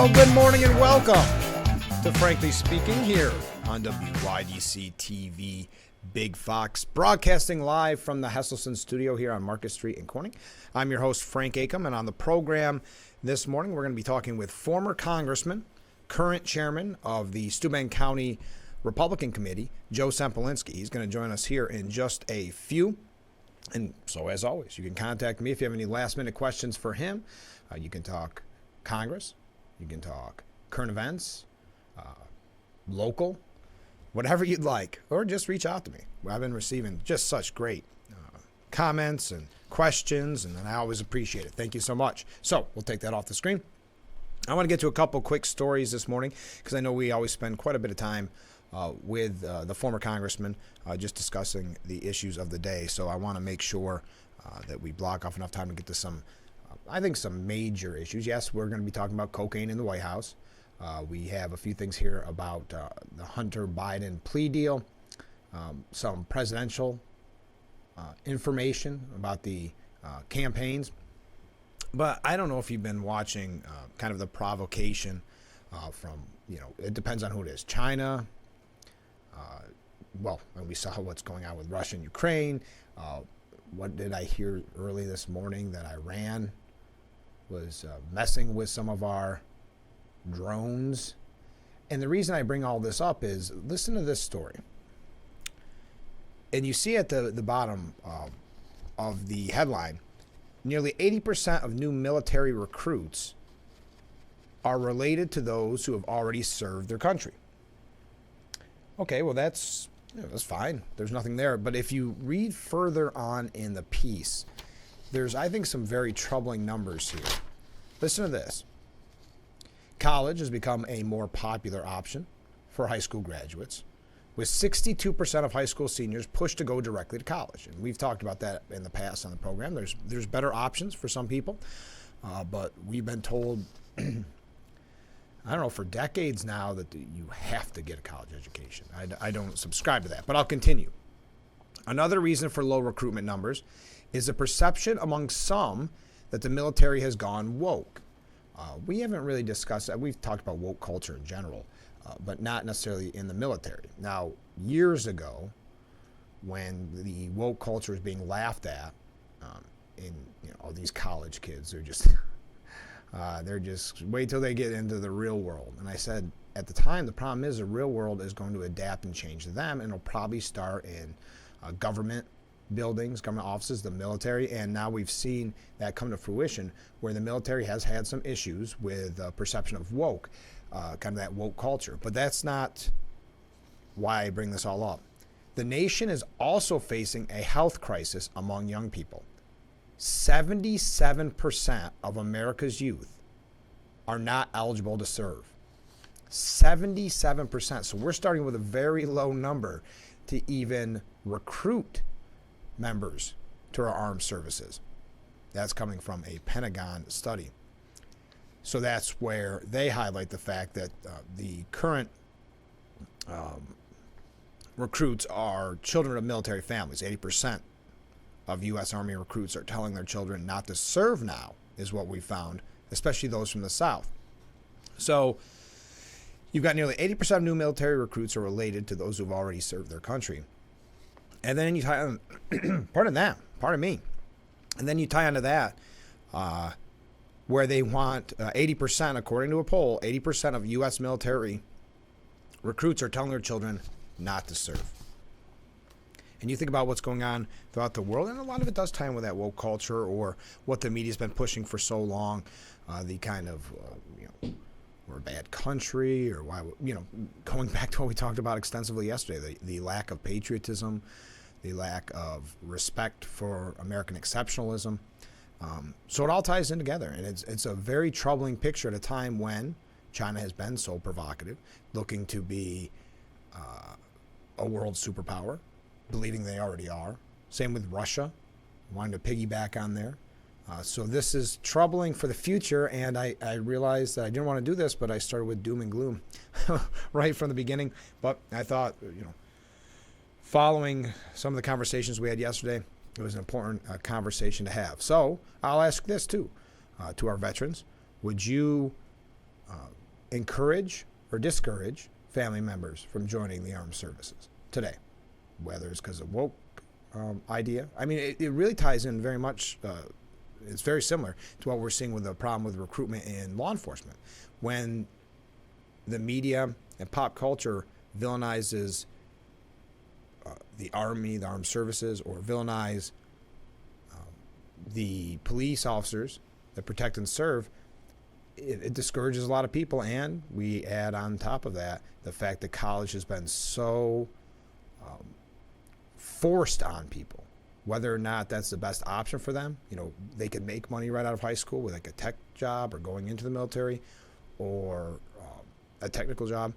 Well, good morning and welcome to Frankly Speaking here on WYDC TV Big Fox, broadcasting live from the Hesselson studio here on Market Street in Corning. I'm your host, Frank Acom, and on the program this morning, we're going to be talking with former Congressman, current chairman of the Steuben County Republican Committee, Joe Sempolinski. He's going to join us here in just a few. And so, as always, you can contact me if you have any last-minute questions for him. You can talk Congress. You can talk current events, local, whatever you'd like, or just reach out to me. I've been receiving just such great comments and questions, and I always appreciate it. Thank you so much. So we'll take that off the screen. I want to get to a couple quick stories this morning because I know we always spend quite a bit of time with the former congressman just discussing the issues of the day. So I want to make sure that we block off enough time to get to some major issues. Yes, we're going to be talking about cocaine in the White House. We have a few things here about the Hunter Biden plea deal, some presidential information about the campaigns. But I don't know if you've been watching kind of the provocation from, it depends on who it is. China, we saw what's going on with Russia and Ukraine. What did I hear early this morning? That Iran was messing with some of our drones. And the reason I bring all this up is, listen to this story. And you see at the bottom of the headline, nearly 80% of new military recruits are related to those who have already served their country. Okay, well, that's fine. There's nothing there. But if you read further on in the piece, there's, I think, some very troubling numbers here. Listen to this. College has become a more popular option for high school graduates, with 62% of high school seniors pushed to go directly to college. And we've talked about that in the past on the program. There's better options for some people, but we've been told, I don't know, for decades now that you have to get a college education. I don't subscribe to that, but I'll continue. Another reason for low recruitment numbers is a perception among some that the military has gone woke. We haven't really discussed that. We've talked about woke culture in general, but not necessarily in the military. Now, years ago, when the woke culture was being laughed at, these college kids are just, they're just wait till they get into the real world. And I said at the time, the problem is the real world is going to adapt and change to them, and it'll probably start in government buildings, government offices, the military, and now we've seen that come to fruition where the military has had some issues with perception of woke, kind of that woke culture. But that's not why I bring this all up. The nation is also facing a health crisis among young people. 77% of America's youth are not eligible to serve. 77%. So we're starting with a very low number to even recruit members to our armed services. That's coming from a Pentagon study. So that's where they highlight the fact that the current recruits are children of military families. 80% of U.S. Army recruits are telling their children not to serve now, is what we found, especially those from the South. So you've got nearly 80% of new military recruits are related to those who've already served their country. And then you tie on, pardon me. And then you tie onto that where they want 80%, according to a poll, 80% of U.S. military recruits are telling their children not to serve. And you think about what's going on throughout the world, and a lot of it does tie in with that woke culture or what the media's been pushing for so long, the kind of, we're a bad country, or why, going back to what we talked about extensively yesterday, the lack of patriotism, the lack of respect for American exceptionalism. So it all ties in together, and it's a very troubling picture at a time when China has been so provocative, looking to be a world superpower, believing they already are. Same with Russia, wanting to piggyback on there. So this is troubling for the future, and I realized that I didn't want to do this, but I started with doom and gloom right from the beginning. But I thought, following some of the conversations we had yesterday, it was an important conversation to have. So I'll ask this too, to our veterans. Would you encourage or discourage family members from joining the armed services today, whether it's because of woke idea. I mean, it really ties in very much. It's very similar to what we're seeing with the problem with recruitment in law enforcement. When the media and pop culture villainizes the Army, the armed services, or villainize the police officers that protect and serve, it discourages a lot of people. And we add on top of that the fact that college has been so forced on people, whether or not that's the best option for them. You know, they could make money right out of high school with like a tech job or going into the military or a technical job,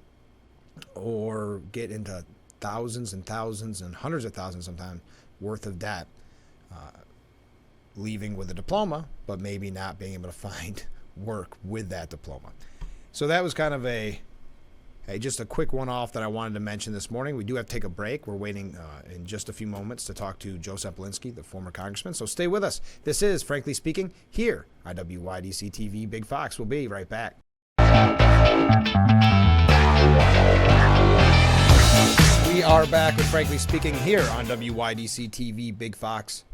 or get into thousands and thousands and hundreds of thousands sometimes worth of debt, leaving with a diploma, but maybe not being able to find work with that diploma. So that was kind of just a quick one-off that I wanted to mention this morning. We do have to take a break. We're waiting in just a few moments to talk to Joe Semplinsky, the former congressman. So stay with us. This is Frankly Speaking here on WYDC TV. Big Fox. We'll be right back. We are back with Frankly Speaking here on WYDC TV. Big Fox,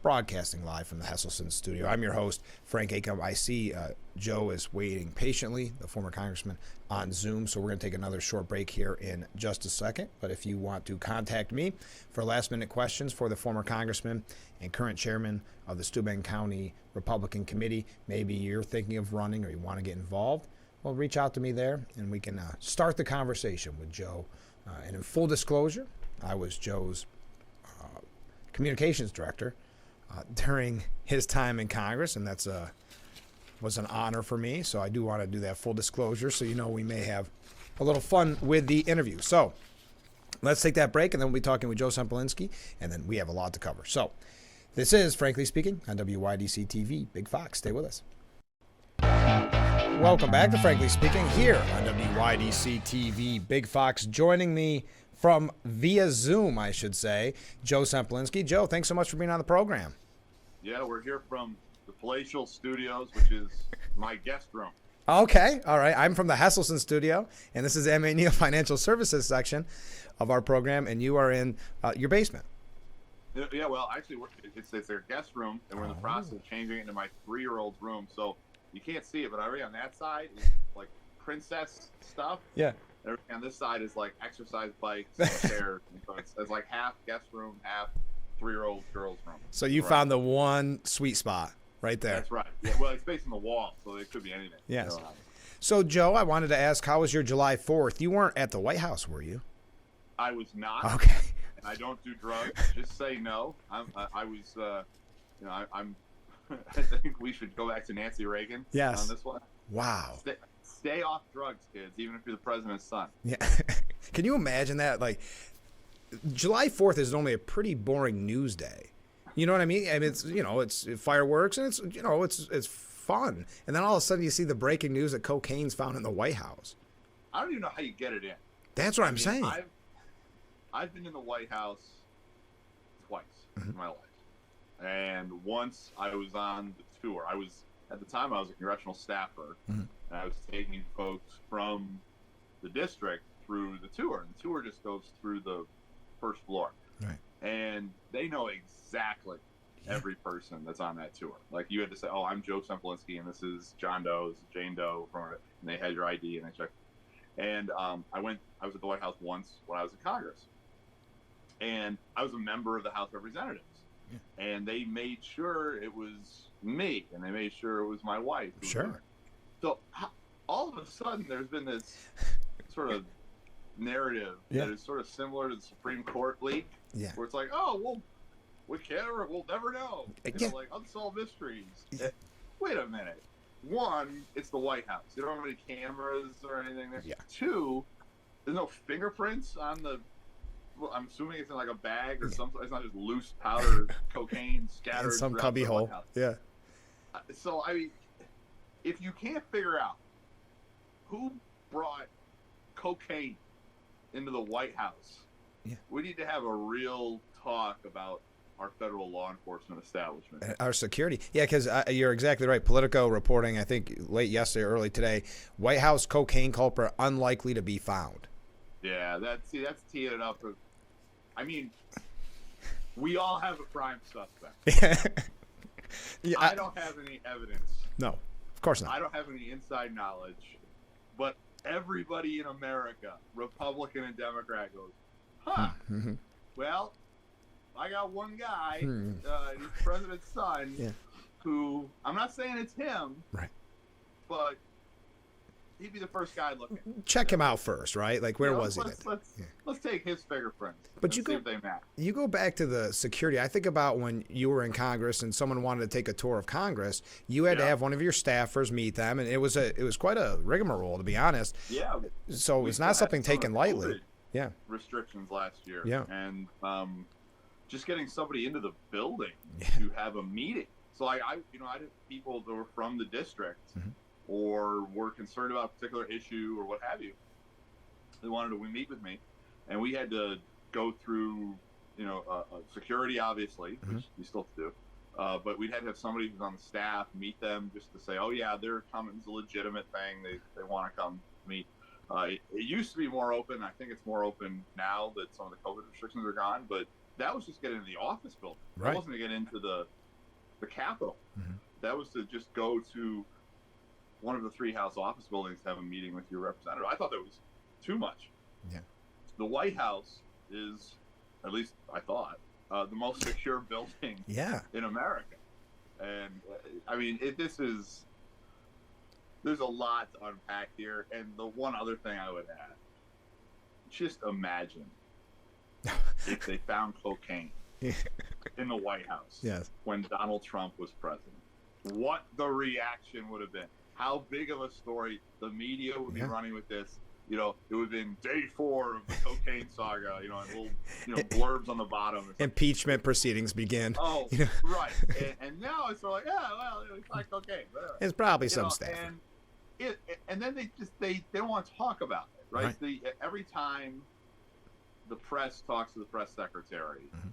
broadcasting live from the Hesselson studio. I'm your host, Frank Acom. I see Joe is waiting patiently, the former congressman, on Zoom. So we're going to take another short break here in just a second. But if you want to contact me for last-minute questions for the former congressman and current chairman of the Steuben County Republican Committee, maybe you're thinking of running or you want to get involved, well, reach out to me there, and we can start the conversation with Joe. And in full disclosure, I was Joe's communications director during his time in Congress, and that's was an honor for me. So I do want to do that full disclosure, so you know we may have a little fun with the interview. So let's take that break, and then we'll be talking with Joe Semplinsky, and then we have a lot to cover. So this is Frankly Speaking on WYDC TV. Big Fox, stay with us. Welcome back to Frankly Speaking here on WYDC TV. Big Fox joining me from via Zoom, I should say, Joe Semplinsky. Joe, thanks so much for being on the program. Yeah, we're here from the Palatial Studios, which is my guest room. Okay, all right. I'm from the Hesselson studio, and this is M.A. Neal Financial Services section of our program, and you are in your basement. Yeah, well, actually, it's their guest room, and we're in the process of changing it into my 3-year-old's room. So you can't see it, but already on that side is like princess stuff. Yeah. Everything on this side is like exercise bikes, chairs. So it's like half guest room, half 3-year-old girl's room. So you found the one sweet spot right there. That's right. Yeah, well, it's facing the wall, so it could be anything. Yes. So, Joe, I wanted to ask, how was your July 4th? You weren't at the White House, were you? I was not. Okay. And I don't do drugs. Just say no. I think we should go back to Nancy Reagan on this one. Wow. Stay off drugs, kids, even if you're the president's son. Yeah. Can you imagine that? Like, July 4th is normally a pretty boring news day. You know what I mean? I mean, it's fireworks and it's fun. And then all of a sudden you see the breaking news that cocaine's found in the White House. I don't even know how you get it in. That's what I'm saying. I've been in the White House twice in my life. And once I was on the tour. At the time, I was a congressional staffer, and I was taking folks from the district through the tour. And the tour just goes through the first floor. Right. And they know exactly every person that's on that tour. Like, you had to say, oh, I'm Joe Semplinsky, and this is John Doe, this is Jane Doe, and they had your ID, and they checked. And I was at the White House once when I was in Congress. And I was a member of the House of Representatives. Yeah. And they made sure it was me, and they made sure it was my wife. Sure. So all of a sudden, there's been this sort of narrative that is sort of similar to the Supreme Court leak, where it's like, oh, well, we'll never know. Like unsolved mysteries. Yeah. Wait a minute. One, it's the White House. You don't have any cameras or anything there. Yeah. Two, there's no fingerprints on the. Well, I'm assuming it's in like a bag or something. It's not just loose powder cocaine scattered in some cubby hole. Yeah. So I mean, if you can't figure out who brought cocaine into the White House, we need to have a real talk about our federal law enforcement establishment. Our security. Yeah, because you're exactly right. Politico reporting, I think, late yesterday, early today, White House cocaine culprit unlikely to be found. Yeah, that's teeing it up. I mean, we all have a prime suspect. Yeah, I don't have any evidence. No, of course not. I don't have any inside knowledge. But everybody in America, Republican and Democrat, goes, huh, Mm-hmm. well, I got one guy, he's the president's son, Yeah. who, I'm not saying it's him, Right. but he'd be the first guy looking. Check him out first, right? Like, where You know, was he? Let's take his fingerprints. But and you see go- if they match. You go back to the security. I think about when you were in Congress and someone wanted to take a tour of Congress. You had to Yeah. have one of your staffers meet them, and it was quite a rigmarole, to be honest. Yeah. So we it's still not had something some of taken the lightly. COVID Yeah. restrictions last year. Yeah. And just getting somebody into the building Yeah. to have a meeting. So I had people that were from the district Mhm. or were concerned about a particular issue or what have you. They wanted to meet with me, and we had to go through, security, obviously, which you still have to do. But we'd had to have somebody who's on the staff meet them just to say, oh yeah, they're coming. It's a legitimate thing. They want to come meet. It used to be more open. I think it's more open now that some of the COVID restrictions are gone. But that was just getting into the office building. Right. That wasn't to get into the Capitol. Mhm. That was to just go to one of the 3 House office buildings to have a meeting with your representative. I thought that was too much. Yeah. The White House is, at least I thought, the most secure building Yeah. in America. And I mean, there's a lot to unpack here. And the one other thing I would add, just imagine if they found cocaine in the White House Yes. when Donald Trump was president. What the reaction would have been. How big of a story the media would be Yeah. running with this. It would have been day 4 of the cocaine saga, and little, blurbs on the bottom. It's like, Impeachment proceedings begin. oh, You know? right. And now it's sort of like, yeah, well, it's like cocaine. Whatever. It's probably You some know, staff. And then they don't want to talk about it, right? Right. Every time the press talks to the press secretary Mhm.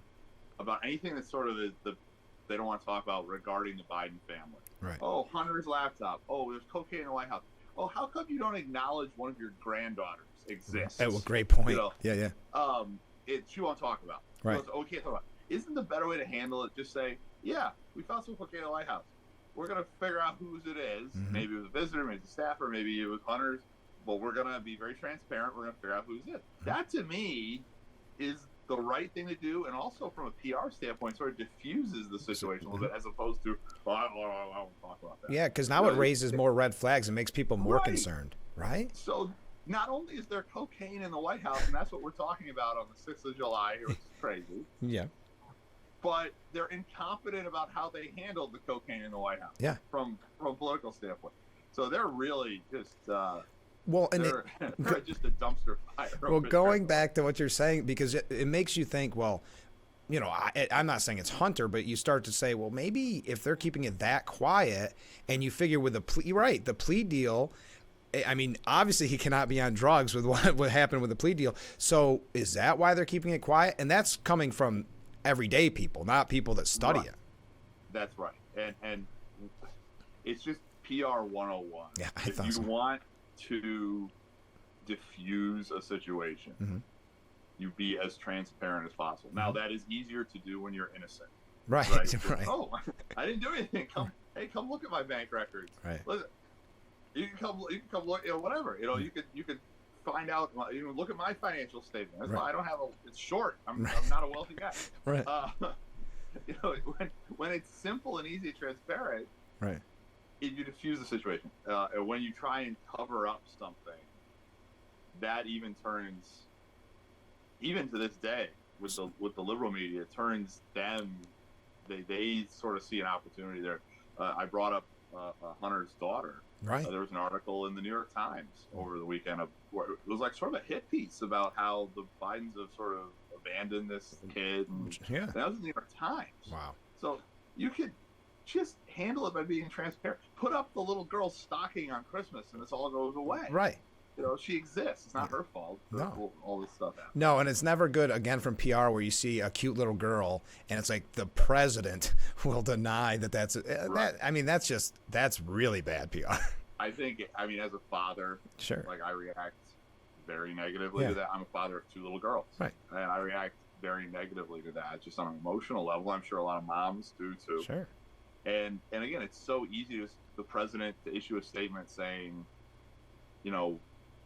about anything that's sort of they don't want to talk about regarding the Biden family. Right. Oh, Hunter's laptop. Oh, there's cocaine in the White House. Oh, how come you don't acknowledge one of your granddaughters exists? Oh, well, great point. You know, Yeah. she won't talk about. Right. She goes, oh, we can't talk about. Isn't the better way to handle it just say, yeah, we found some cocaine in the White House. We're gonna figure out whose it is. Mhm. Maybe it was a visitor, maybe it's a staffer, maybe it was Hunter's. But we're gonna be very transparent. We're gonna figure out whose it is. That to me is the right thing to do, and also from a PR standpoint, sort of diffuses the situation a little bit, as opposed to, I won't talk about that. Yeah, because now it raises more red flags and makes people more Right. concerned, right? So not only is there cocaine in the White House, and that's what we're talking about on the 6th of July, which is crazy, Yeah. but they're incompetent about how they handled the cocaine in the White House. Yeah. From a political standpoint. So they're really just Well, and they're just a dumpster fire. well, over going there. back to what you're saying, because it makes you think, well, I'm not saying it's Hunter, but you start to say, well, maybe if they're keeping it that quiet, and you figure with the plea deal, I mean, obviously he cannot be on drugs with what happened with the plea deal. So is that why they're keeping it quiet? And that's coming from everyday people, not people that study Right. it. That's right. And it's just PR 101. Yeah, I if thought you so. want to diffuse a situation, Mhm. you be as transparent as possible. Now, that is easier to do when you're innocent. Right, Right? Mm-hmm. right, Oh, I didn't do anything. Come look at my bank records. right. Listen, you can come look, whatever. You could find out. You can look at my financial statement. That's Right. why I don't have it's short. I'm Right. not a wealthy guy. Right. When it's simple and easy, transparent, Right. you diffuse the situation. And when you try and cover up something, that even turns, even to this day, with the liberal media, it turns them. They sort of see an opportunity there. I brought up Hunter's daughter. Right. There was an article in the New York Times over the weekend where it was like sort of a hit piece about how the Bidens have sort of abandoned this kid. And Yeah. that was in the New York Times. Wow. So you could just handle it by being transparent. Put up the little girl's stocking on Christmas, and this all goes away. Right. she exists. It's not her fault. No. All this stuff happens. No, and it's never good, again, from PR where you see a cute little girl and it's like the president will deny that that's, Right. that's really bad PR. I think, as a father, Sure. like I react very negatively Yeah. to that. I'm a father of 2 little girls. Right. And I react very negatively to that, just on an emotional level. I'm sure a lot of moms do too. Sure. And again, it's so easy to the president to issue a statement saying,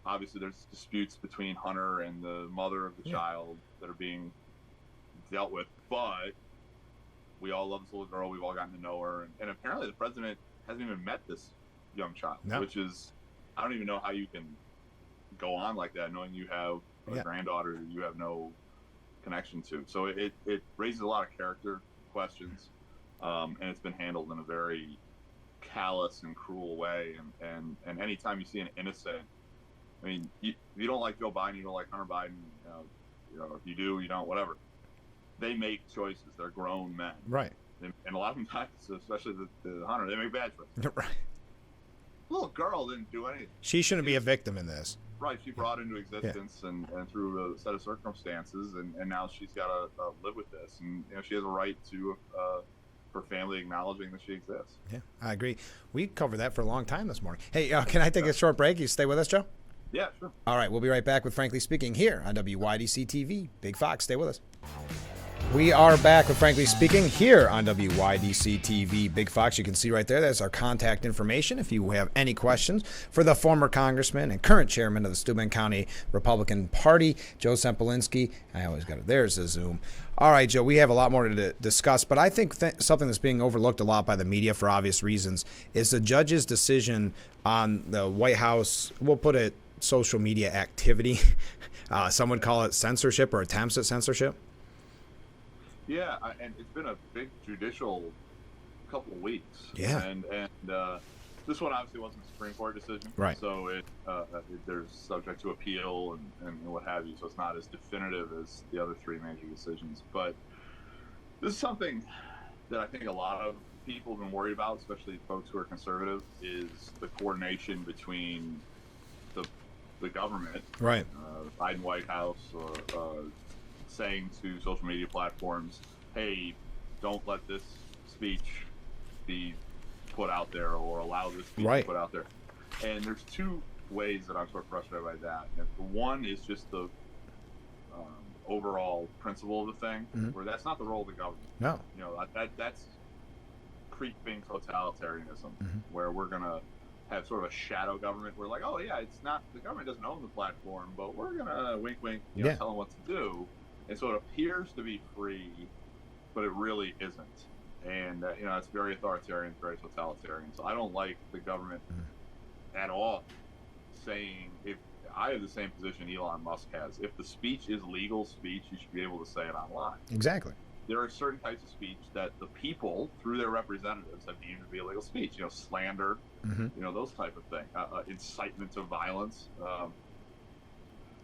obviously there's disputes between Hunter and the mother of the child that are being dealt with, but we all love this little girl. We've all gotten to know her, and apparently the president hasn't even met this young child, which is, I don't even know how you can go on like that, knowing you have a granddaughter that you have no connection to. So it raises a lot of character questions, and it's been handled in a very callous and cruel way. And anytime you see an innocent, if you don't like Joe Biden, you don't like Hunter Biden, if you do, you don't, whatever. They make choices. They're grown men. Right. And a lot of times, especially the Hunter, they make bad choices. Right. Little girl didn't do anything. She shouldn't be a victim in this. Right, she brought into existence and through a set of circumstances, and now she's got to live with this, and she has a right to her family acknowledging that she exists. Yeah, I agree. We covered that for a long time this morning. Hey, can I take a short break? You stay with us, Joe? Yeah, sure. All right, we'll be right back with Frankly Speaking here on WYDC TV. Big Fox, stay with us. We are back with Frankly Speaking here on WYDC TV. Big Fox, you can see right there, that's our contact information if you have any questions for the former congressman and current chairman of the Steuben County Republican Party, Joe Sempolinski. I always got it. There's the Zoom. All right, Joe, we have a lot more to discuss, but I think something that's being overlooked a lot by the media for obvious reasons is the judge's decision on the White House, we'll put it social media activity. Some would call it censorship or attempts at censorship. Yeah, and it's been a big judicial couple of weeks. Yeah. And this one obviously wasn't a Supreme Court decision. Right. So there's subject to appeal and what have you. So it's not as definitive as the other 3 major decisions. But this is something that I think a lot of people have been worried about, especially folks who are conservative, is the coordination between the government, right, the Biden White House, saying to social media platforms, hey, don't let this speech be put out there or allow this speech to be put out there. And there's 2 ways that I'm sort of frustrated by that. And one is just the overall principle of the thing, where that's not the role of the government. No. That's creeping totalitarianism, where we're going to have sort of a shadow government where, like, oh yeah, it's not, the government doesn't own the platform, but we're going to wink, tell them what to do. And so it appears to be free, but it really isn't. And, it's very authoritarian, very totalitarian. So I don't like the government at all saying, if I have the same position Elon Musk has, if the speech is legal speech, you should be able to say it online. Exactly. There are certain types of speech that the people, through their representatives, have deemed to be illegal speech. Slander, those type of things, incitement to violence.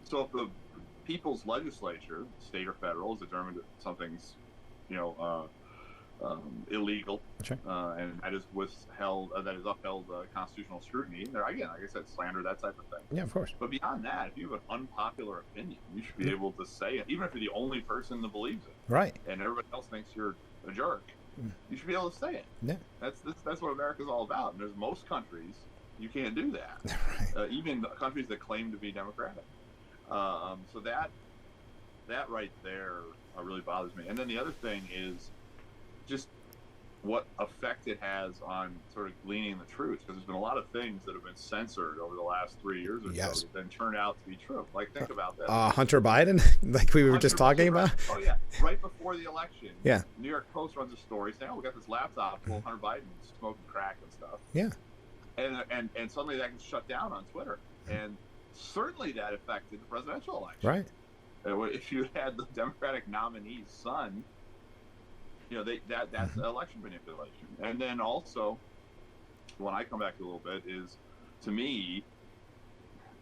So if the people's legislature, state or federal, has determined that something's, illegal, and that is upheld constitutional scrutiny. There, again, like I said, slander, that type of thing. Yeah, of course. But beyond that, if you have an unpopular opinion, you should be able to say it, even if you're the only person that believes it. Right. And everybody else thinks you're a jerk. You should be able to say it. Yeah. That's what America's all about. And there's most countries you can't do that. Right. Even countries that claim to be democratic. So that right there really bothers me. And then the other thing is just what effect it has on sort of gleaning the truth, because there's been a lot of things that have been censored over the last 3 years or so that then turn out to be true. Like, think about that. Hunter Biden, like we were just talking about. Oh yeah, right before the election. Yeah. New York Post runs a story saying, "Oh, we got this laptop full of Hunter Biden smoking crack and stuff." Yeah. And suddenly that gets shut down on Twitter, and certainly that affected the presidential election. Right. If you had the Democratic nominee's son, that's election manipulation. And then also, when I come back to a little bit, is, to me,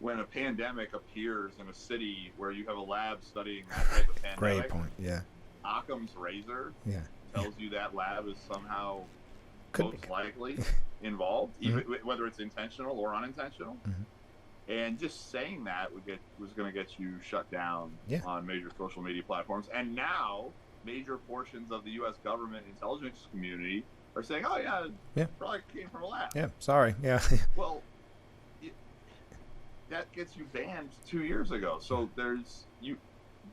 when a pandemic appears in a city where you have a lab studying that type of pandemic. Great point. Yeah. Occam's razor tells you that lab is somehow most likely involved, even whether it's intentional or unintentional. And just saying that was going to get you shut down Yeah. on major social media platforms. And now major portions of the U.S. government intelligence community are saying, "Oh yeah, Yeah. probably came from a lab." Yeah. Sorry. Yeah. Well, that gets you banned 2 years ago. So there's you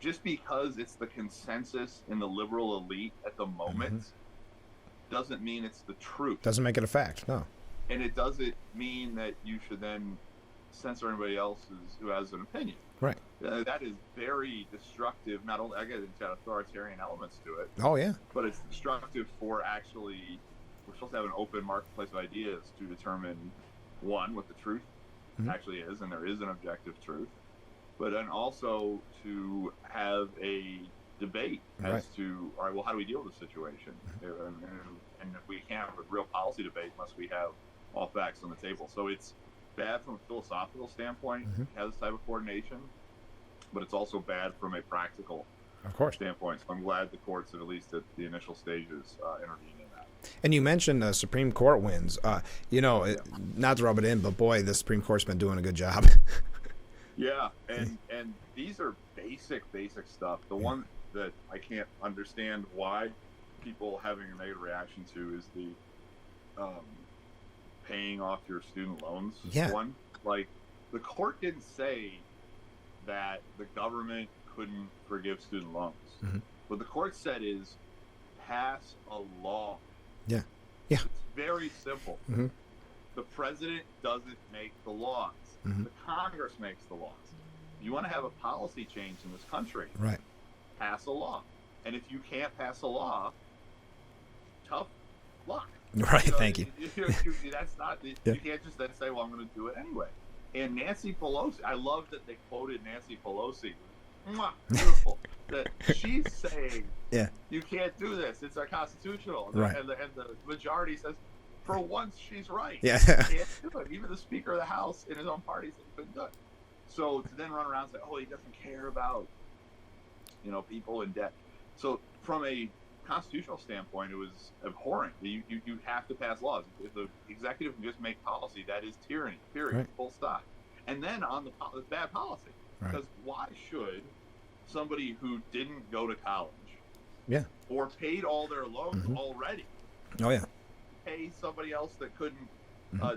just because it's the consensus in the liberal elite at the moment doesn't mean it's the truth. Doesn't make it a fact. No. And it doesn't mean that you should then censor anybody else who has an opinion. Right. That is very destructive. Not only, I guess it's got authoritarian elements to it, Oh yeah. but it's destructive for actually, we're supposed to have an open marketplace of ideas to determine, one, what the truth actually is, and there is an objective truth, but then also to have a debate as to, all right, well, how do we deal with the situation? And if we can't have a real policy debate unless we have all facts on the table. So it's bad from a philosophical standpoint, has this type of coordination, but it's also bad from a practical standpoint. So I'm glad the courts, at least at the initial stages, intervened in that. And you mentioned the Supreme Court wins. Not to rub it in, but boy, the Supreme Court's been doing a good job. Yeah, and these are basic stuff. The one that I can't understand why people having a negative reaction to is the paying off your student loans one. Like, the court didn't say that the government couldn't forgive student loans. What the court said is pass a law. Yeah. It's very simple. The president doesn't make the laws. The Congress makes the laws. If you want to have a policy change in this country, pass a law. And if you can't pass a law, tough luck. Right. Thank you. That's not. You can't just then say, "Well, I'm going to do it anyway." And Nancy Pelosi, I love that they quoted Nancy Pelosi. Mwah, beautiful. That she's saying, "You can't do this. It's unconstitutional." And the majority says, for once, she's right. Yeah. He can't do it. Even the Speaker of the House in his own party said he couldn't do it. So to then run around and say, "Oh, he doesn't care about, people in debt." So from a constitutional standpoint, it was abhorrent. You have to pass laws. If the executive can just make policy, that is tyranny. Period. Full stop. And then on the bad policy, because why should somebody who didn't go to college, or paid all their loans already, pay somebody else that couldn't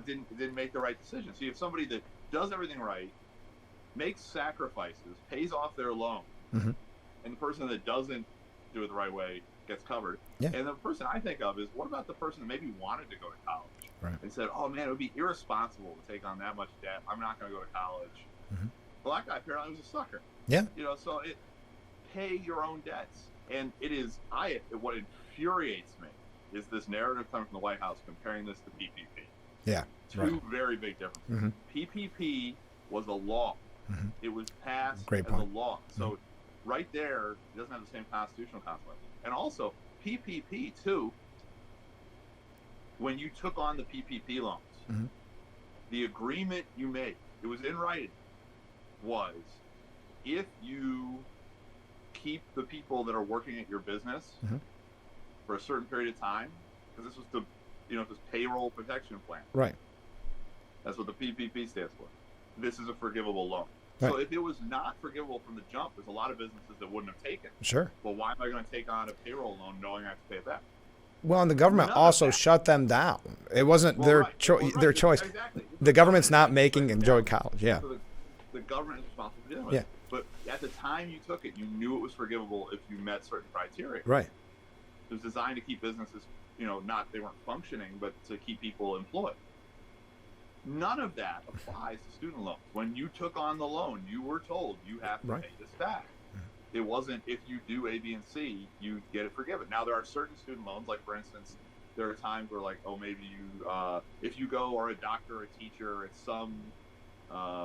didn't make the right decision? See, if somebody that does everything right, makes sacrifices, pays off their loan, and the person that doesn't do it the right way gets covered. And the person I think of is, what about the person that maybe wanted to go to college and said, "Oh man, it would be irresponsible to take on that much debt. I'm not going to go to college." Well, that guy apparently was a sucker. So pay your own debts. And it is, what infuriates me is this narrative coming from the White House comparing this to PPP. Two very big differences. PPP was a law. It was passed as a law. So right there, it doesn't have the same constitutional consequences. And also, PPP too, when you took on the PPP loans, the agreement you made, it was in writing, was if you keep the people that are working at your business for a certain period of time, because this was this payroll protection plan. That's what the PPP stands for. This is a forgivable loan. So if it was not forgivable from the jump, there's a lot of businesses that wouldn't have taken. Well, why am I going to take on a payroll loan knowing I have to pay it back? Well, and the government also shut them down. It wasn't their choice. Exactly. The government's not making enjoy college. So the government is responsible for dealing with it. But at the time you took it, you knew it was forgivable if you met certain criteria. It was designed to keep businesses, they weren't functioning, but to keep people employed. None of that applies to student loans. When you took on the loan, you were told you have to pay this back. It wasn't if you do A, B, and C, you get it forgiven. Now, there are certain student loans, like, for instance, there are times where, like, maybe you, if you go or a doctor or a teacher at some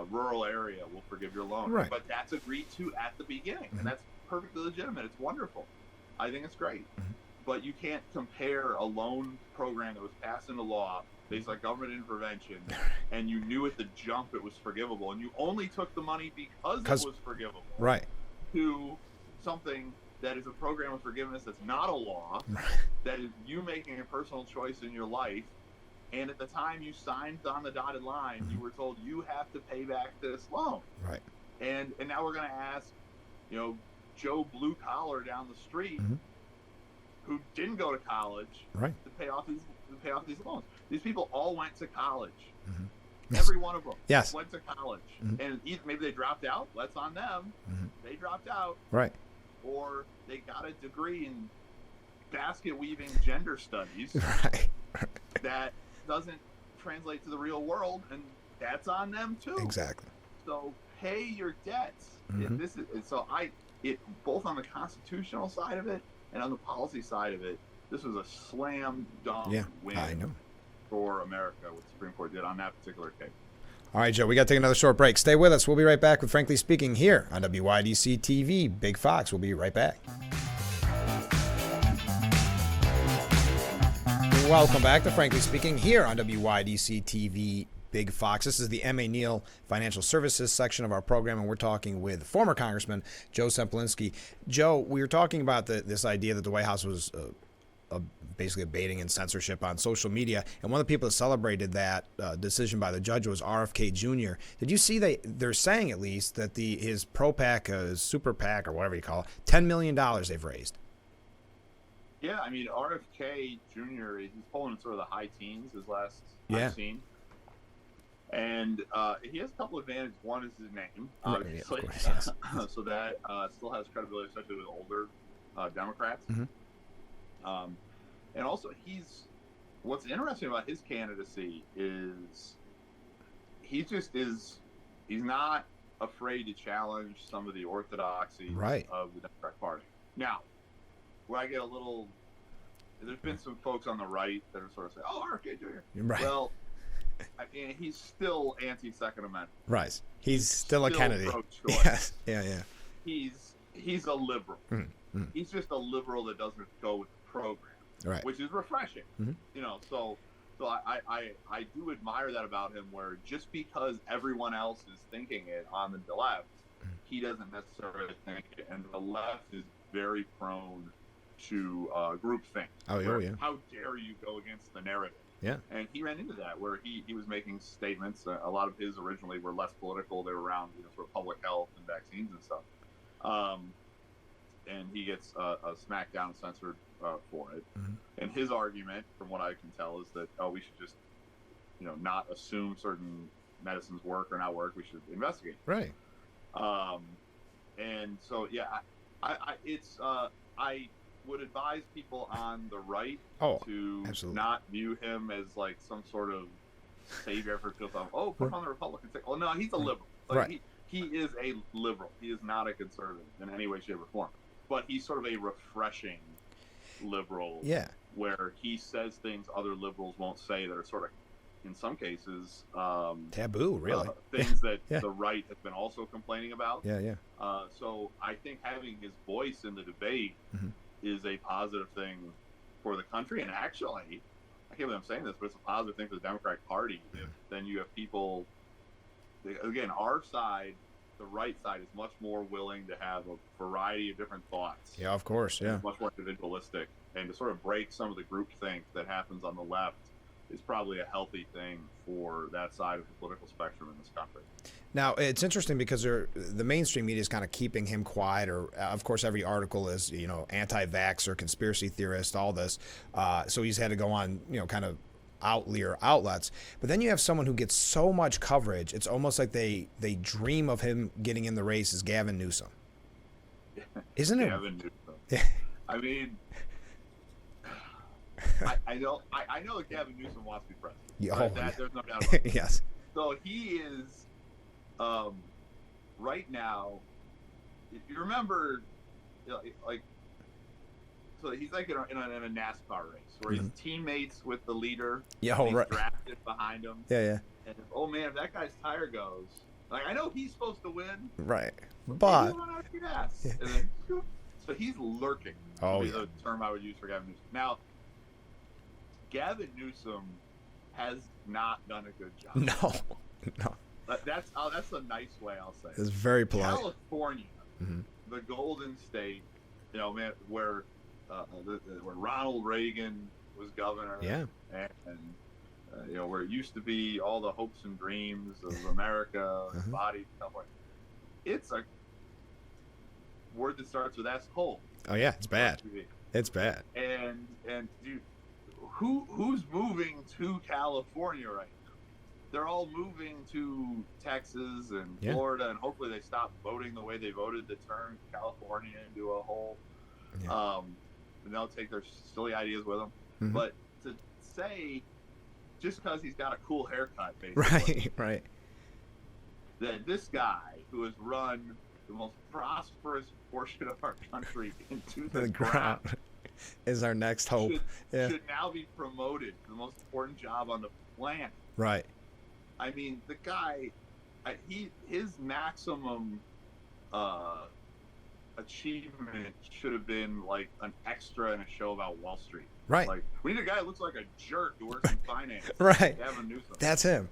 rural area, will forgive your loan. But that's agreed to at the beginning, and that's perfectly legitimate. It's wonderful. I think it's great. But you can't compare a loan program that was passed into law based on government intervention, and you knew at the jump it was forgivable, and you only took the money because it was forgivable, to something that is a program of forgiveness that's not a law, that is you making a personal choice in your life, And at the time you signed on the dotted line, you were told you have to pay back this loan. Right. And now we're going to ask, Joe Blue Collar down the street who didn't go to college Right. to pay off these loans. These people all went to college. Mm-hmm. Every one of them Yes. went to college. Mm-hmm. And either maybe they dropped out. That's on them. Mm-hmm. They dropped out. Right. Or they got a degree in basket weaving gender studies Right. that doesn't translate to the real world, and that's on them too. Exactly. So pay your debts. Mhm. Both on the constitutional side of it and on the policy side of it, this was a slam dunk win I know. for America, what the Supreme Court did on that particular case. All right, Joe, we got to take another short break. Stay with us. We'll be right back with Frankly Speaking here on WYDC TV. Big Fox. We'll be right back. Welcome back to Frankly Speaking here on WYDC TV. Big Fox. This is the M.A. Neal Financial Services section of our program, and we're talking with former Congressman Joe Semplinsky. Joe, we were talking about this idea that the White House was basically abating in censorship on social media, and one of the people that celebrated that decision by the judge was RFK Jr. Did you see they're saying at least that his pro PAC, super PAC, or whatever you call it, $10 million they've raised? Yeah, I mean, RFK Jr., he's pulling in sort of the high teens, his last I've seen. And he has a couple of advantages. One is his name, obviously. Right, of course, yes. So that still has credibility, especially with older Democrats. Mm-hmm. And also, what's interesting about his candidacy is he's not afraid to challenge some of the orthodoxies of the Democratic Party. Now, where I get a little, there's been some folks on the right that are sort of saying, "Oh, RFK Jr." Right. Well, I mean, he's still anti-Second Amendment. Right. He's still a Kennedy. Yes. Yeah. He's a liberal. Mm-hmm. He's just a liberal that doesn't go with the program, right? Which is refreshing. Mm-hmm. So I do admire that about him. Where just because everyone else is thinking it on the left, he doesn't necessarily think it, and the left is very prone to groupthink. Oh yeah. How dare you go against the narrative? Yeah. And he ran into that where he was making statements. A lot of his originally were less political. They were around sort of public health and vaccines and stuff. And he gets smacked down and censored for it. Mm-hmm. And his argument, from what I can tell, is that we should just not assume certain medicines work or not work. We should investigate. Right. And so I would advise people on the right to absolutely not view him as like some sort of savior for people. Oh, put on the Republican side. Oh no, he's a liberal. Like, he is a liberal. He is not a conservative in any way, shape, or form. But he's sort of a refreshing liberal. Yeah. Where he says things other liberals won't say that are sort of, in some cases, taboo. Really. Things that the right has been also complaining about. Yeah. So I think having his voice in the debate is a positive thing for the country. And actually, I can't believe I'm saying this, but it's a positive thing for the Democratic Party. If then you have people, again, our side, the right side, is much more willing to have a variety of different thoughts. Yeah, of course. Yeah. Much more individualistic. And to sort of break some of the groupthink that happens on the left is probably a healthy thing for that side of the political spectrum in this country. Now, it's interesting because the mainstream media is kind of keeping him quiet, or of course every article is, anti-vaxxer, conspiracy theorist, all this. So he's had to go on, kind of outlier outlets. But then you have someone who gets so much coverage, it's almost like they dream of him getting in the race as Gavin Newsom. Isn't it? Gavin Newsom. I mean, I know that Gavin Newsom wants to be president. Yeah, there's no doubt about it. Yes. So he is, right now, if you remember, so he's like in a NASCAR race where he's teammates with the leader. Yeah, he's drafted behind him. Yeah. And if that guy's tire goes, like, I know he's supposed to win. Right. But. And then, so he's lurking. Oh, would be the term I would use for Gavin Newsom. Now, Gavin Newsom has not done a good job. No. That's a nice way I'll say. It's very polite. California, the Golden State, where Ronald Reagan was governor. Yeah. And Where it used to be all the hopes and dreams of America, body, stuff like that. It's a word that starts with S. Cole. Oh yeah, it's bad. It's bad. And dude, who's moving to California right now? They're all moving to Texas and Florida, and hopefully they stop voting the way they voted to turn California into a whole. And they'll take their silly ideas with them. But to say, just because he's got a cool haircut, basically, right, that this guy who has run the most prosperous portion of our country into the ground is our next hope. Should now be promoted to the most important job on the planet. Right. I mean, the guy, his maximum achievement should have been like an extra in a show about Wall Street. Right. Like, we need a guy who looks like a jerk who works in finance. Right. Gavin Newsom. That's him.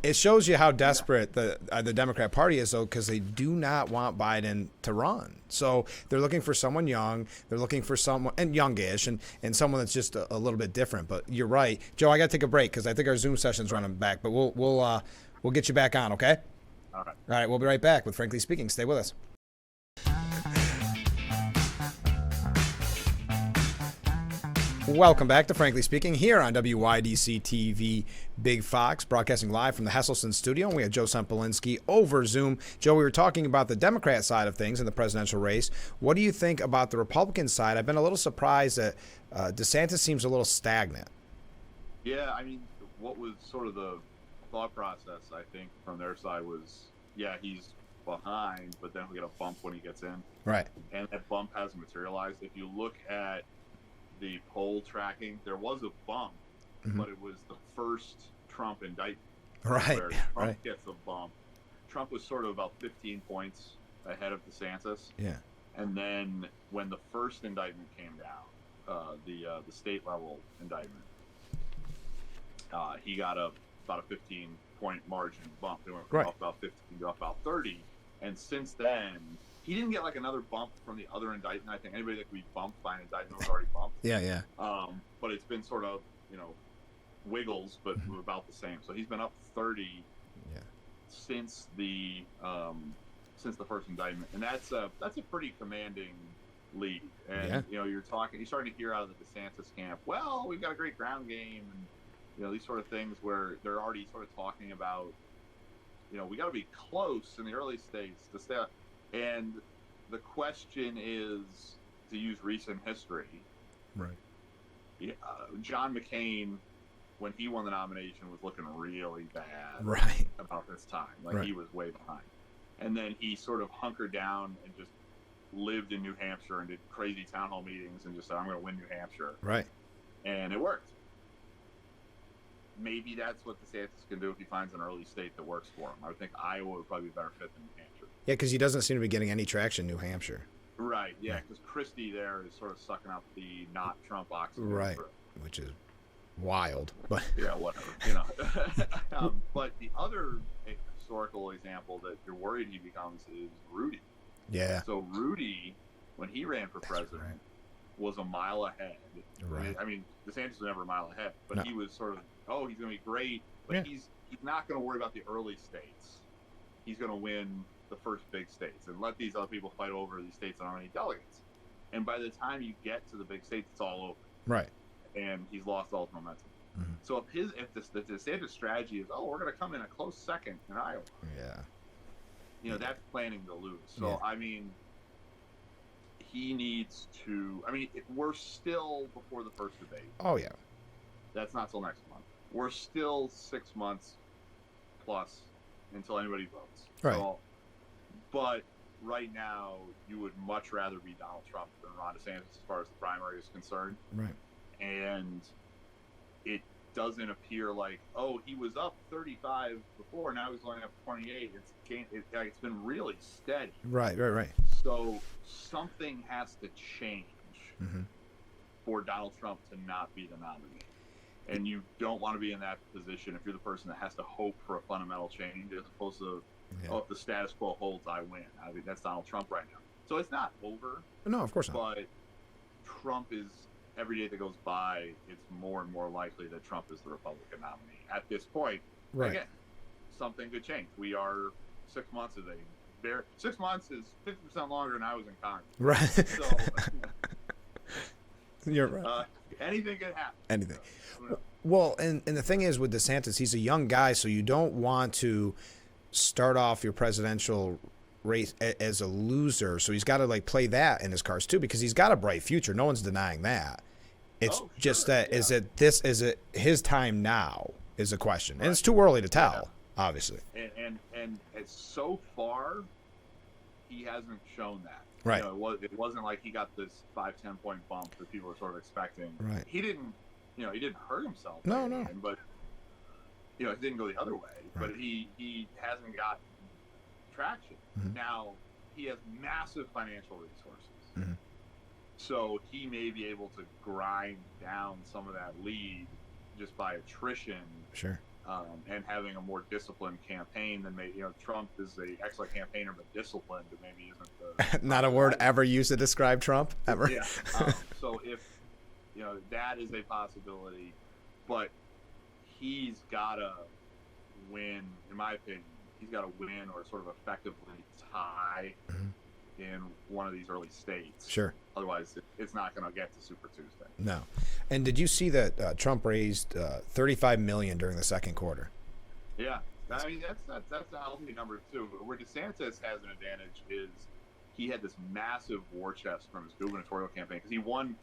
It shows you how desperate the Democrat Party is, though, because they do not want Biden to run. So they're looking for someone young. They're looking for someone and youngish, and someone that's just a little bit different. But you're right, Joe. I got to take a break because I think our Zoom session's running back. But we'll get you back on, okay? All right. All right. We'll be right back with Frankly Speaking. Stay with us. Welcome back to Frankly Speaking here on WYDC TV Big Fox, broadcasting live from the Hesselson studio. And we have Joe Sempolinski over Zoom. Joe, we were talking about the Democrat side of things in the presidential race. What do you think about the Republican side? I've been a little surprised that DeSantis seems a little stagnant. Yeah, I mean, what was sort of the thought process, I think, from their side was, yeah, he's behind, but then we get a bump when he gets in. Right. And that bump hasn't materialized. If you look at the poll tracking, there was a bump, but it was the first Trump indictment. Right. Where Trump gets a bump. Trump was sort of about 15 points ahead of DeSantis. Yeah. And then when the first indictment came down, the state level indictment, he got about a 15-point margin bump. They went from up about 15 to up about 30. And since then, he didn't get like another bump from the other indictment. I think anybody that could be bumped by an indictment was already bumped. Yeah. But it's been sort of, wiggles, but about the same. So he's been up 30 since the first indictment, and that's a pretty commanding lead. And you're starting to hear out of the DeSantis camp, well, we've got a great ground game, and these sort of things where they're already sort of talking about, we got to be close in the early states to stay. And the question is, to use recent history, right? John McCain, when he won the nomination, was looking really bad about this time. He was way behind. And then he sort of hunkered down and just lived in New Hampshire and did crazy town hall meetings and just said, I'm going to win New Hampshire. Right. And it worked. Maybe that's what DeSantis can do if he finds an early state that works for him. I would think Iowa would probably be a better fit than New Hampshire. Yeah, because he doesn't seem to be getting any traction in New Hampshire. Right, yeah, because Christie there is sort of sucking up the not Trump oxygen. Right, which is wild. But yeah, whatever, but the other historical example that you're worried he becomes is Rudy. Yeah. So Rudy, when he ran for president, was a mile ahead. Right. I mean, DeSantis was never a mile ahead, but he was sort of, he's going to be great, but he's not going to worry about the early states. He's going to win the first big states and let these other people fight over these states that don't have any delegates. And by the time you get to the big states, it's all over. Right. And he's lost all his momentum. Mm-hmm. So if the DeSantis strategy is, we're going to come in a close second in Iowa. Yeah. That's planning to lose. So, I mean, he needs to. I mean, we're still before the first debate. Oh yeah. That's not till next month. We're still 6 months plus until anybody votes. Right. So, but right now, you would much rather be Donald Trump than Ron DeSantis as far as the primary is concerned. Right. And it doesn't appear like, he was up 35 before, now he's only up 28. It's been really steady. Right. So something has to change for Donald Trump to not be the nominee. And you don't want to be in that position if you're the person that has to hope for a fundamental change as opposed to, if the status quo holds, I win. I think that's Donald Trump right now. So it's not over. No, of course not. But Trump is every day that goes by, it's more and more likely that Trump is the Republican nominee. At this point, Right. again, something could change. We are 6 months of 6 months is 50% longer than I was in Congress. Right. So You're right. anything can happen. Anything. So, who knows? Well, and the thing is with DeSantis, he's a young guy, so you don't want to start off your presidential race as a loser. So he's got to like play that in his cards too, because he's got a bright future. No one's denying that. It's Oh, just sure, that yeah. is it his time now is a question, and it's too early to tell, obviously. And it's so far, he hasn't shown that. Right. You know, it wasn't like he got this 5-10 point bump that people were sort of expecting. Right. He didn't, he didn't hurt himself. No, by no. anything, but it didn't go the other way. Right. But he hasn't got traction. Mhm. Now he has massive financial resources, Mhm. so he may be able to grind down some of that lead just by attrition. Sure. And having a more disciplined campaign than maybe Trump is an excellent campaigner, but disciplined maybe isn't the Not a word ever used to describe Trump ever. yeah. So if that is a possibility, but he's got to win, in my opinion. He's got to win or sort of effectively tie Mhm. in one of these early states. Sure. Otherwise, it's not going to get to Super Tuesday. No. And did you see that Trump raised $35 million during the second quarter? Yeah, I mean that's a healthy number too. Where DeSantis has an advantage is he had this massive war chest from his gubernatorial campaign because he won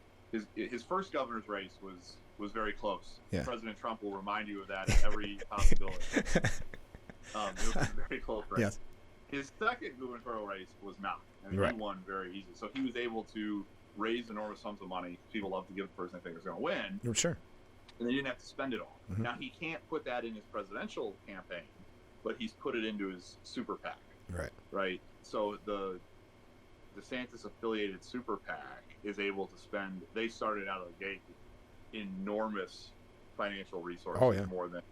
his first governor's race was very close. Yeah. President Trump will remind you of that at every possibility. It was a very close race. Yes. His second gubernatorial race was not. I mean, Right. he won very easily. So he was able to raise enormous sums of money. People love to give the person they think is going to win, Sure. and they didn't have to spend it all. Mhm. Now he can't put that in his presidential campaign, but he's put it into his super PAC, Right. right? So the DeSantis affiliated super PAC is able to spend. They started out of the gate with enormous financial resources, Oh, yeah. more than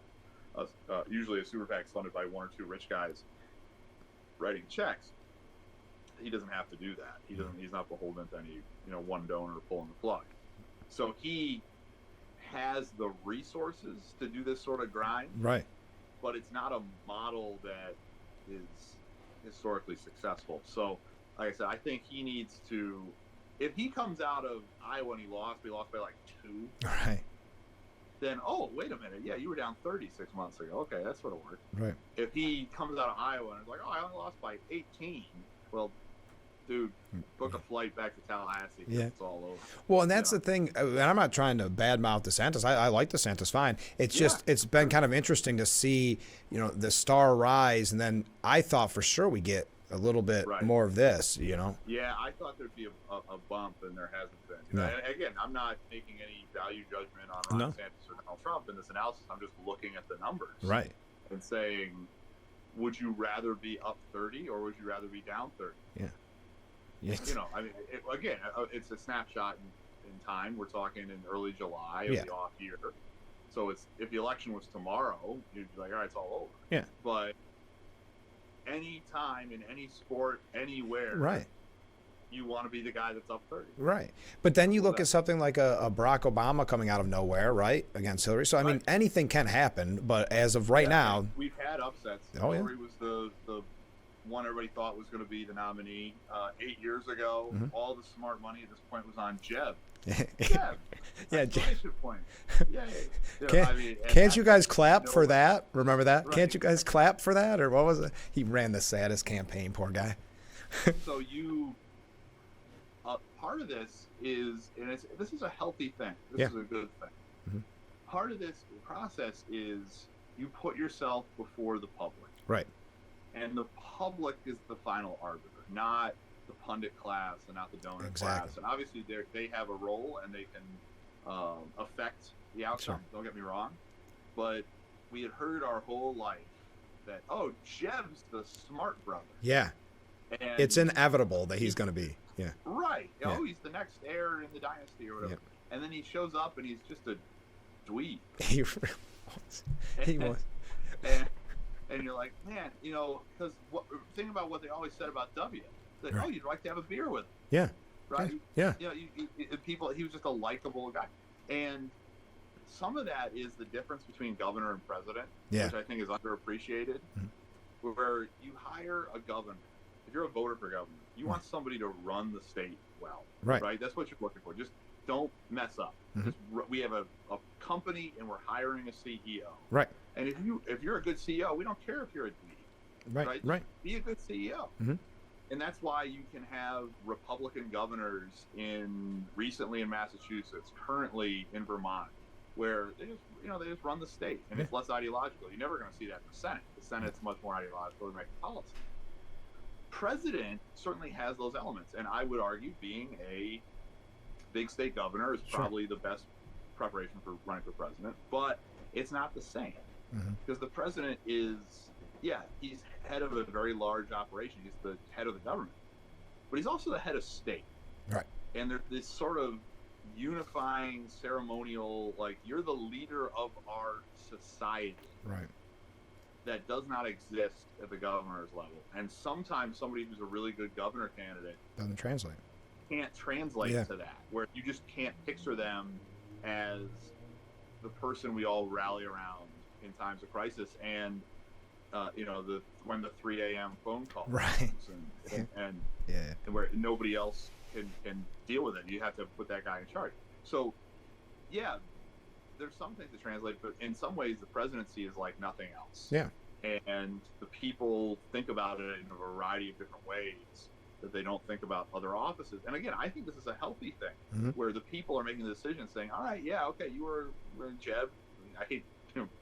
usually a super PAC is funded by one or two rich guys writing checks. He doesn't have to do that. He doesn't. He's not beholden to any one donor pulling the plug. So he has the resources to do this sort of grind, Right. but it's not a model that is historically successful. So, like I said, I think he needs to. If he comes out of Iowa and he lost by like 2, Right. then wait a minute, yeah, you were down 30 6 months ago. Okay, that sort of worked. Right. If he comes out of Iowa and is like, I only lost by 18, well, dude, book a flight back to Tallahassee. Yeah. It's all over. Well, and that's the thing. And I'm not trying to badmouth DeSantis. I like DeSantis fine. It's Yeah. just it's been kind of interesting to see the star rise, and then I thought for sure we get a little bit Right. more of this. Yeah, I thought there'd be a bump, and there hasn't been. No. And again, I'm not making any value judgment on Ron No. DeSantis or Donald Trump in this analysis. I'm just looking at the numbers. Right. And saying, would you rather be up 30 or would you rather be down 30? Yeah. I mean, it's a snapshot in time. We're talking in early July of Yeah. the off year. So if the election was tomorrow, you'd be like, all right, it's all over. Yeah. But any time in any sport, anywhere, Right. you want to be the guy that's up 30. Right. But then you Well, look at something like a Barack Obama coming out of nowhere, right, against Hillary. So, I mean, Right. anything can happen. But as of right Yeah, now, we've had upsets. Oh, yeah. Hillary was the one everybody thought was going to be the nominee 8 years ago. Mhm. All the smart money at this point was on Jeb. yeah, Jeb. Jeb. Exclamation point. Yay. Can't you guys clap for that? Remember that? Right. Can't you guys clap for that? Or what was it? He ran the saddest campaign, poor guy. So part of this is, and this is a healthy thing. This Yeah. is a good thing. Mhm. Part of this process is you put yourself before the public. Right. And the public is the final arbiter, not the pundit class and not the donor Exactly. class. And obviously they have a role and they can affect the outcome. Sure. Don't get me wrong. But we had heard our whole life that, Jeb's the smart brother. Yeah. And It's inevitable that he's going to be. Yeah. right. Yeah. He's the next heir in the dynasty or whatever. Yep. And then he shows up and he's just a dweeb. He really was. He was. And you're like, man, because think about what they always said about W. That, Right. you'd like to have a beer with him. Yeah. right? Yeah. You know, people. He was just a likable guy, and some of that is the difference between governor and president, Yeah. which I think is underappreciated. Where you hire a governor, if you're a voter for governor, you want somebody to run the state well, Right. That's what you're looking for. Just don't mess up. We have a company and we're hiring a CEO, Right. and if you're a good CEO, we don't care if you're a D, Right. Be a good CEO. And that's why you can have Republican governors recently in Massachusetts, currently in Vermont, where they just run the state, and it's less ideological. You're never going to see that in the Senate. The Senate's much more ideological to make policy. President certainly has those elements, and I would argue being a big state governor is probably the best preparation for running for president, but it's not the same because the president is, he's head of a very large operation. He's the head of the government, but he's also the head of state. Right. And there's this sort of unifying ceremonial, like, you're the leader of our society. Right. That does not exist at the governor's level. And sometimes somebody who's a really good governor candidate Doesn't translate. can't translate to that, where you just can't picture them as the person we all rally around in times of crisis. And when the 3 a.m. phone call comes and where nobody else can deal with it, you have to put that guy in charge. So there's some things to translate, but in some ways the presidency is like nothing else. Yeah. And the people think about it in a variety of different ways that they don't think about other offices. And again, I think this is a healthy thing where the people are making the decision saying, all right, you were Jeb. I hate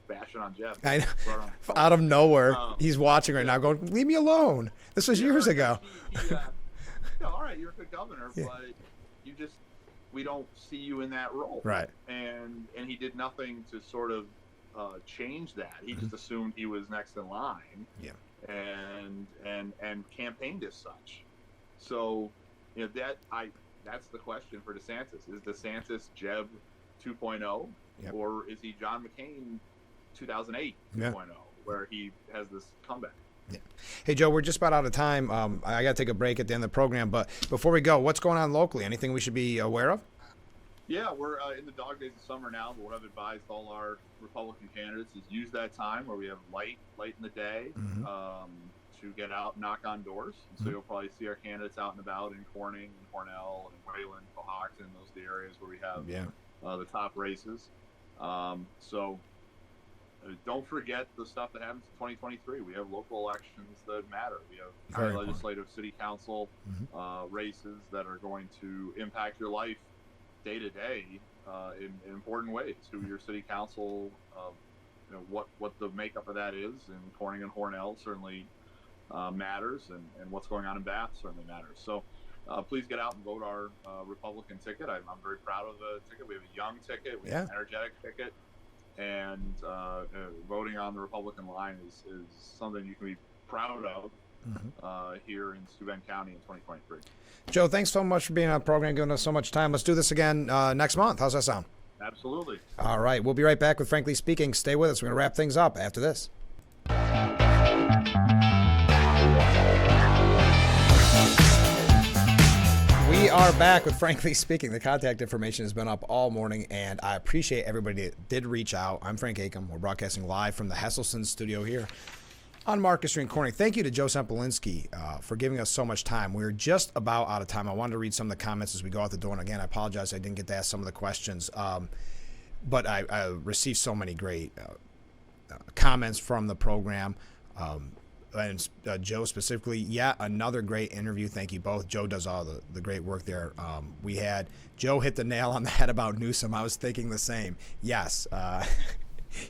bashing on Jeb. I know. Out of nowhere, he's watching right now going, leave me alone. This was years ago. All right, you're a good governor, but we don't see you in that role. Right. And he did nothing to sort of change that. He just assumed he was next in line. Yeah. And campaigned as such. So, that's the question for DeSantis. Is DeSantis Jeb 2.0 or is he John McCain 2008 2.0 where he has this comeback? Yeah. Hey, Joe, we're just about out of time. I got to take a break at the end of the program, but before we go, what's going on locally? Anything we should be aware of? Yeah, we're in the dog days of summer now, but what I've advised all our Republican candidates is use that time where we have light in the day to get out and knock on doors. And so you'll probably see our candidates out and about in Corning and Cornell and Wayland, Cohocton, those are the areas where we have the top races. So don't forget the stuff that happens in 2023. We have local elections that matter. We have legislative city council races that are going to impact your life day to day in important ways. Who your city council, what the makeup of that is in Corning and Hornell certainly matters, and what's going on in Bath certainly matters. So please get out and vote our Republican ticket. I'm very proud of the ticket. We have a young ticket. We have an energetic ticket. And voting on the Republican line is something you can be proud of here in Steuben County in 2023. Joe, thanks so much for being on the program, giving us so much time. Let's do this again next month. How's that sound? Absolutely. All right. We'll be right back with Frankly Speaking. Stay with us. We're going to wrap things up after this. We are back with Frankly Speaking. The contact information has been up all morning, and I appreciate everybody that did reach out. I'm Frank Acom. We're broadcasting live from the Hesselson studio here on Market Street in Corning. Thank you to Joe Sempolinski for giving us so much time. We're just about out of time. I wanted to read some of the comments as we go out the door. And again, I apologize I didn't get to ask some of the questions. But I received so many great comments from the program. And Joe specifically, another great interview. Thank you both. Joe does all the great work there. We had Joe hit the nail on the head about Newsom. I was thinking the same. Yes,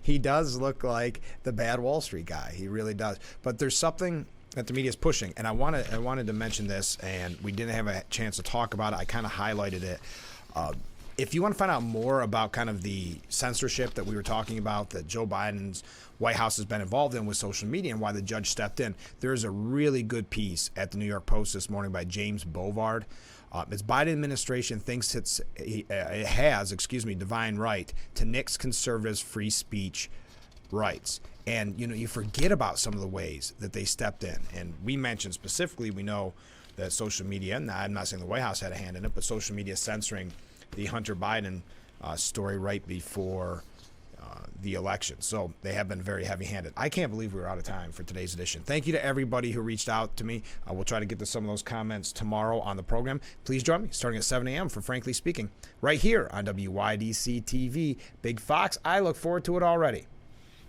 he does look like the bad Wall Street guy. He really does. But there's something that the media is pushing, and I wanted to mention this, and we didn't have a chance to talk about it. I kind of highlighted it. If you want to find out more about kind of the censorship that we were talking about that Joe Biden's White House has been involved in with social media and why the judge stepped in, there's a really good piece at the New York Post this morning by James Bovard. Its Biden administration thinks it has divine right to nix conservatives' free speech rights. And, you forget about some of the ways that they stepped in. And we mentioned specifically, we know that social media, and I'm not saying the White House had a hand in it, but social media censoring the Hunter Biden story right before the election. So they have been very heavy-handed. I can't believe we're out of time for today's edition. Thank you to everybody who reached out to me. We'll try to get to some of those comments tomorrow on the program. Please join me starting at 7 a.m. for Frankly Speaking right here on WYDC TV. Big Fox, I look forward to it already.